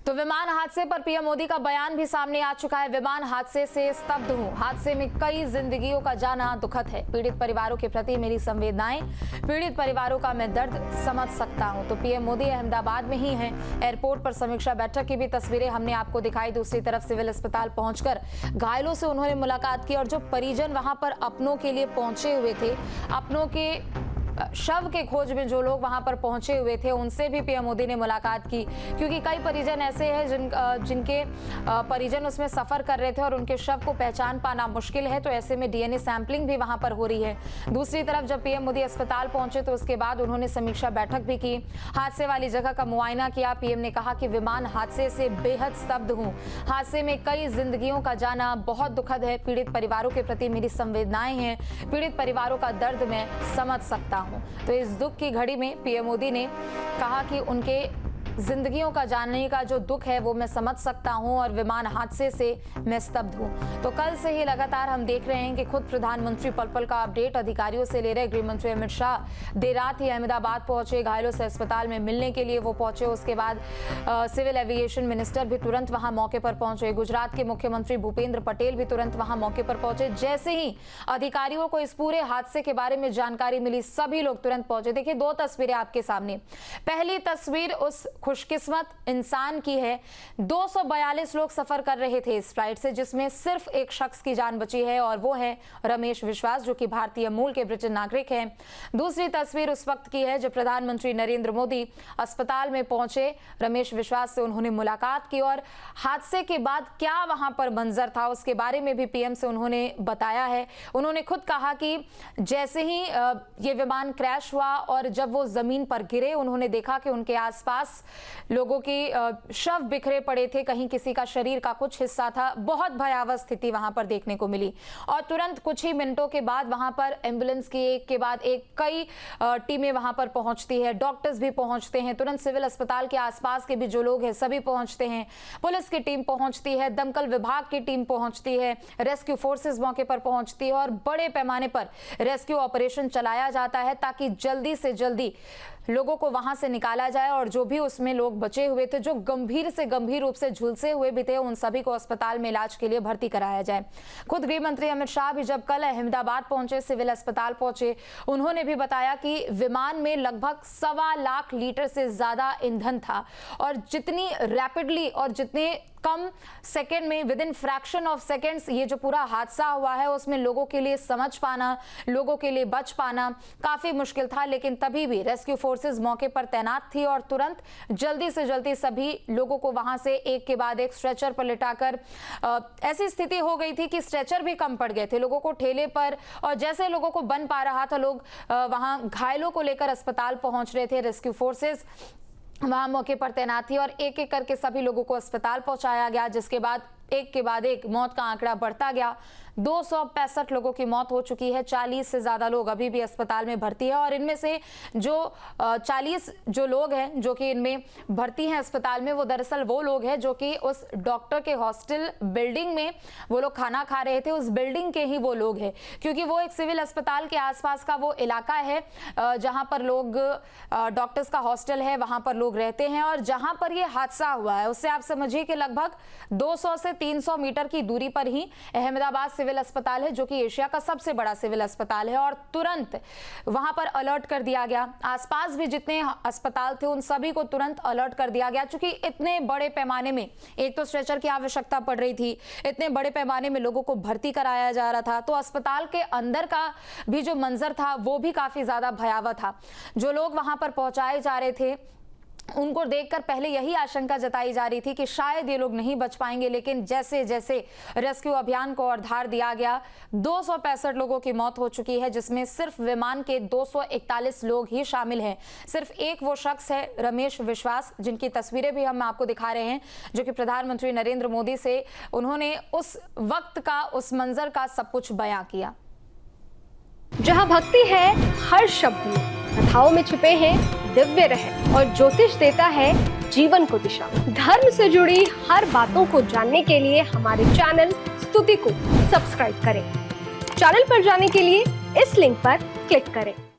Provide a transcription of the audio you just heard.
तो विमान हादसे पर पीएम मोदी का बयान भी सामने आ चुका है। विमान हादसे से स्तब्ध हूं, हादसे में कई जिंदगियों का जाना दुखद है। पीड़ित परिवारों के प्रति मेरी संवेदनाएं, पीड़ित परिवारों का मैं दर्द समझ सकता हूं। तो पीएम मोदी अहमदाबाद में ही हैं। एयरपोर्ट पर समीक्षा बैठक की भी तस्वीरें हमने आपको दिखाई। दूसरी तरफ सिविल अस्पताल पहुंचकर घायलों से उन्होंने मुलाकात की और जो परिजन वहां पर अपनों के लिए पहुंचे हुए थे, अपनों के शव के खोज में जो लोग वहां पर पहुंचे हुए थे, उनसे भी पीएम मोदी ने मुलाकात की, क्योंकि कई परिजन ऐसे हैं जिनके परिजन उसमें सफर कर रहे थे और उनके शव को पहचान पाना मुश्किल है। तो ऐसे में डीएनए सैंपलिंग भी वहां पर हो रही है। दूसरी तरफ जब पीएम मोदी अस्पताल पहुंचे तो उसके बाद उन्होंने समीक्षा बैठक भी की, हादसे वाली जगह का मुआयना किया। पीएम ने कहा कि विमान हादसे से बेहद स्तब्ध हूं, हादसे में कई जिंदगियों का जाना बहुत दुखद है। पीड़ित परिवारों के प्रति मेरी संवेदनाएं हैं, पीड़ित परिवारों का दर्द मैं समझ सकता हूं। तो इस दुख की घड़ी में पीएम मोदी ने कहा कि उनके जिंदगियों का जानने का जो दुख है वो मैं समझ सकता हूं और विमान हादसे से मैं स्तब्ध हूं। तो कल से ही लगातार हम देख रहे हैं कि खुद प्रधानमंत्री पल पल का अपडेट अधिकारियों से ले रहे। गृह मंत्री अमित शाह देर रात ही अहमदाबाद पहुंचे, घायलों से अस्पताल में मिलने के लिए वो पहुंचे। उसके बाद सिविल एविएशन मिनिस्टर भी तुरंत वहां मौके पर पहुंचे। गुजरात के मुख्यमंत्री भूपेंद्र पटेल भी तुरंत वहां मौके पर पहुंचे। जैसे ही अधिकारियों को इस पूरे हादसे के बारे में जानकारी मिली, सभी लोग तुरंत पहुंचे। देखिए, दो तस्वीरें आपके सामने। पहली तस्वीर उस खुशकिस्मत इंसान की है। 242 लोग सफर कर रहे थे इस फ्लाइट से, जिसमें सिर्फ एक शख्स की जान बची है और वो है रमेश विश्वास, जो कि भारतीय मूल के ब्रिटिश नागरिक हैं। दूसरी तस्वीर उस वक्त की है जब प्रधानमंत्री नरेंद्र मोदी अस्पताल में पहुंचे। रमेश विश्वास से उन्होंने मुलाकात की और हादसे के बाद क्या वहां पर मंजर था उसके बारे में भी पीएम से उन्होंने बताया है। उन्होंने खुद कहा कि जैसे ही ये विमान क्रैश हुआ और जब वो जमीन पर गिरे, उन्होंने देखा कि उनके आसपास लोगों के शव बिखरे पड़े थे, कहीं किसी का शरीर का कुछ हिस्सा था। बहुत भयावह स्थिति वहां पर देखने को मिली और तुरंत कुछ ही मिनटों के बाद वहां पर एम्बुलेंस की एक के बाद एक कई टीमें वहां पर पहुंचती है, डॉक्टर्स भी पहुंचते हैं। तुरंत सिविल अस्पताल के आसपास के भी जो लोग हैं सभी पहुंचते हैं। पुलिस की टीम पहुंचती है, दमकल विभाग की टीम पहुंचती है, रेस्क्यू फोर्सेस मौके पर पहुंचती है और बड़े पैमाने पर रेस्क्यू ऑपरेशन चलाया जाता है ताकि जल्दी से जल्दी लोगों को वहां से निकाला जाए और जो भी उसमें लोग बचे हुए थे, जो गंभीर से गंभीर रूप से झुलसे हुए भी थे, उन सभी को अस्पताल में इलाज के लिए भर्ती कराया जाए। खुद गृह मंत्री अमित शाह भी जब कल अहमदाबाद पहुंचे, सिविल अस्पताल पहुंचे, उन्होंने भी बताया कि विमान में लगभग 1.25 लाख लीटर से ज्यादा ईंधन था और जितनी रैपिडली और जितने कम सेकेंड में, with in fraction of seconds ये जो पूरा हादसा हुआ है उसमें लोगों के लिए समझ पाना, लोगों के लिए बच पाना काफी मुश्किल था। लेकिन तभी भी रेस्क्यू फोर्सेस मौके पर तैनात थी और तुरंत जल्दी से जल्दी सभी लोगों को वहां से एक के बाद एक स्ट्रेचर पर लिटाकर ऐसी स्थिति हो गई थी कि स्ट्रेचर भी कम पड़ गए थे लोगों को ठेले पर, और जैसे लोगों को बन पा रहा था, लोग वहां घायलों को लेकर अस्पताल पहुंच रहे थे। रेस्क्यू फोर्सेस वहां मौके पर तैनात थी और एक एक करके सभी लोगों को अस्पताल पहुंचाया गया, जिसके बाद एक के बाद एक मौत का आंकड़ा बढ़ता गया। 265 लोगों की मौत हो चुकी है, 40 से ज्यादा लोग अभी भी अस्पताल में भर्ती है और इनमें से जो 40 जो लोग हैं जो कि इनमें भर्ती हैं अस्पताल में, वो दरअसल वो लोग हैं जो कि उस डॉक्टर के हॉस्टल बिल्डिंग में वो लोग खाना खा रहे थे, उस बिल्डिंग के ही वो लोग हैं, क्योंकि वो एक सिविल अस्पताल के आसपास का वो इलाका है जहां पर लोग डॉक्टर्स का हॉस्टल है, वहां पर लोग रहते हैं। और जहां पर ये हादसा हुआ है उससे आप समझिए कि लगभग 200 से 300 मीटर की दूरी पर ही अहमदाबाद सिविल अस्पताल है, जो कि एशिया का सबसे बड़ा सिविल अस्पताल है। और तुरंत वहां पर अलर्ट कर दिया गया, आसपास भी जितने अस्पताल थे उन सभी को तुरंत अलर्ट कर दिया गया, क्योंकि इतने बड़े पैमाने में एक तो स्ट्रेचर की आवश्यकता पड़ रही थी, इतने बड़े पैमाने में लोगों को भर्ती कराया जा रहा था। तो अस्पताल के अंदर का भी जो मंजर था वो भी काफी ज्यादा भयावह था। जो लोग वहां पर पहुंचाए जा रहे थे उनको देखकर पहले यही आशंका जताई जा रही थी कि शायद ये लोग नहीं बच पाएंगे, लेकिन जैसे जैसे रेस्क्यू अभियान को और धार दिया गया, 265 लोगों की मौत हो चुकी है, जिसमें सिर्फ विमान के 241 लोग ही शामिल हैं। सिर्फ एक वो शख्स है रमेश विश्वास, जिनकी तस्वीरें भी हम आपको दिखा रहे हैं, जो कि प्रधानमंत्री नरेंद्र मोदी से उन्होंने उस वक्त का, उस मंजर का सब कुछ बयां किया। जहाँ भक्ति है हर शब्द में, कथाओं में छुपे हैं दिव्य रहस्य और ज्योतिष देता है जीवन को दिशा। धर्म से जुड़ी हर बातों को जानने के लिए हमारे चैनल स्तुति को सब्सक्राइब करें। चैनल पर जाने के लिए इस लिंक पर क्लिक करें।